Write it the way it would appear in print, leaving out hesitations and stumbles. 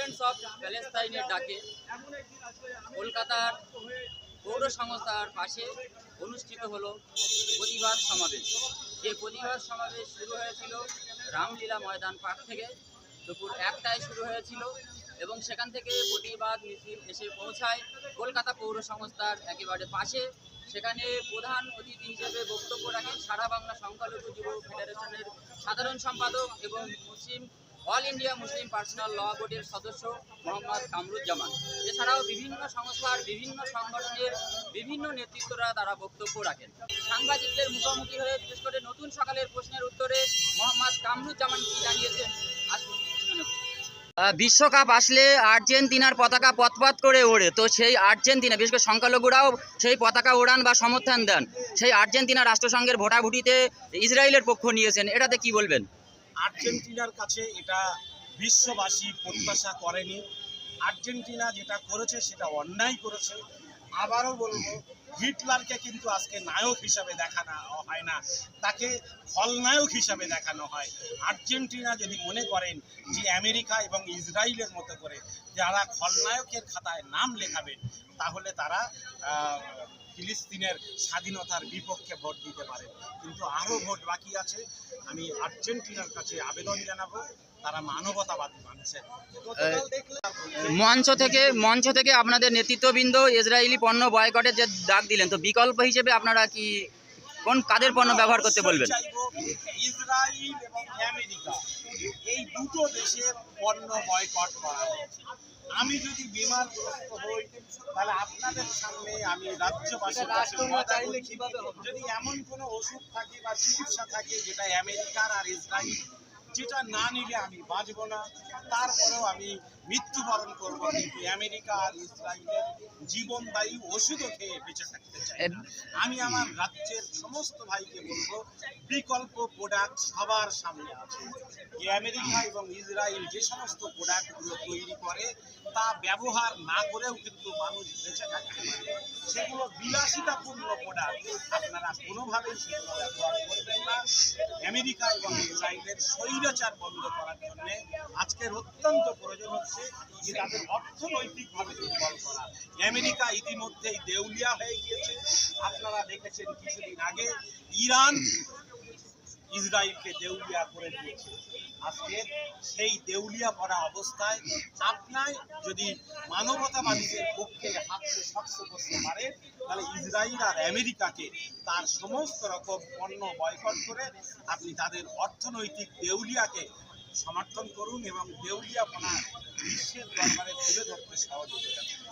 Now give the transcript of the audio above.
Students of প্যালেস্তাইনের ডাকে কলকাতার পৌর সংস্থার পাশে অনুষ্ঠিত হলো প্রতিবাদ সমাবেশ। যে প্রতিবাদ সমাবেশ শুরু হয়েছিল রামলীলা ময়দান পার্ক থেকে, দুপুর 1টায় শুরু হয়েছিল এবং সেখান থেকে প্রতিবাদ মিছিল এসে পৌঁছায় কলকাতা পৌর সংস্থার একেবারে পাশে। সেখানে প্রধান অতিথি হিসেবে বক্তব্য রাখেন সারা বাংলা সংখ্যালঘু যুব ফেডারেশনের সাধারণ সম্পাদক এবং অল ইন্ডিয়া মুসলিম পার্সোনাল ল বোর্ডের সদস্য মোহাম্মদ কামরুজ্জামান। এছাড়াও বিভিন্ন সংস্থার বিভিন্ন সংগঠনের বিভিন্ন নেতৃত্বরা তারা বক্তব্য রাখেন। সাংবাদিকদের মুখোমুখি হয়ে বিশেষ করে নতুন সকালের প্রশ্নের উত্তরে মোহাম্মদ কামরুজ্জামান কি জানিয়েছেন আসুন শুনে নেব। বিশ্বকাপ আসলে আর্জেন্টিনার পতাকা পথ করে ওড়ে, তো সেই আর্জেন্টিনা বিশেষ করে সংখ্যালঘুরাও সেই পতাকা ওড়ান বা সমর্থন দেন। সেই আর্জেন্টিনা রাষ্ট্রসংঘের ভোটাভুটিতে ইসরায়েলের পক্ষ নিয়েছেন, এটাতে কি বলবেন? আর্জেন্টিনার কাছে এটা বিশ্ববাসী প্রত্যাশা করেনি। আর্জেন্টিনা যেটা করেছে সেটা অন্যায় করেছে। আবারও বলবো, হিটলারকে কিন্তু আজকে নায়ক হিসাবে দেখানো হয় না, তাকে খলনায়ক হিসাবে দেখানো হয়। আর্জেন্টিনা যদি মনে করেন যে আমেরিকা এবং ইসরায়েলের মতো করে যারা খলনায়কের খাতায় নাম লেখাবেন, তাহলে তারা ফিলিস্তিনের স্বাধীনতার বিপক্ষে ভোট দিতে পারে। কিন্তু আরও ভোট বাকি আছে। আমি আর্জেন্টিনার কাছে আবেদন জানাবো, তারা মানবতাবাদী মানুষের মঞ্চ থেকে আপনাদের নেতৃত্ববৃন্দ ইসরায়েলি পণ্য বয়কটের যে ডাক দিলেন, তো বিকল্প হিসেবে আপনারা কি কাদের পণ্য ব্যবহার করতে বলবেন? ইসরায়েল এবং আমেরিকা এই দুটো দেশের পণ্য বয়কট করা হয়েছে। আমি যদি বিমারগ্রস্ত হই, তাহলে আপনাদের সামনে আমি রাজ্যবাসীর কাছে যদি এমন কোনো ওষুধ থাকে বা চিকিৎসা থাকে যেটা আমেরিকার আর ইসরায়েল, যেটা না নিলে আমি বাঁচব না, তারপরেও আমি মৃত্যুবরণ করব, কিন্তু আমেরিকা আর ইসরায়েলের জীবনদায়ী ওষুধও খেয়ে বেঁচে থাকতে চাই। আমি আমার রাজ্যের সমস্ত ভাইকে বলবো, বিকল্প প্রোডাক্ট সবার সামনে আছে। যে আমেরিকা এবং ইসরায়েল যে সমস্ত প্রোডাক্টগুলো তৈরি করে তা ব্যবহার না করেও কিন্তু মানুষ বেঁচে থাকতে পারে। সেগুলো বিলাসিতাপূর্ণ প্রোডাক্ট, আপনারা কোনোভাবেই সেগুলো ব্যবহার করবেন না। আমেরিকা এবং ইসরায়েলের স্বৈরাচার বন্ধ করার জন্য আজকের অত্যন্ত প্রয়োজন হচ্ছে যে তাদের অর্থনৈতিকভাবে দুর্বল করা। আমেরিকা ইতিমধ্যেই দেউলিয়া হয়ে গিয়েছে। আপনারা দেখেছেন কিছুদিন আগে ইরান ইসরায়েলকে দেউলিয়া করে দিয়েছে। আজকে সেই দেউলিয়া পড়া অবস্থায় আপনার যদি মানবতাবাদীদের পক্ষে হাতকে শক্ত করতে পারে, তাহলে ইসরায়েল আর আমেরিকাকে তার সমস্ত রকম পণ্য বয়কট করে আপনি তাদের অর্থনৈতিক দেউলিয়াকে সমর্থন করুন এবং দেউলিয়াপনা বিশ্বের দরবারে তুলে ধরতে সহযোগিতা করুন।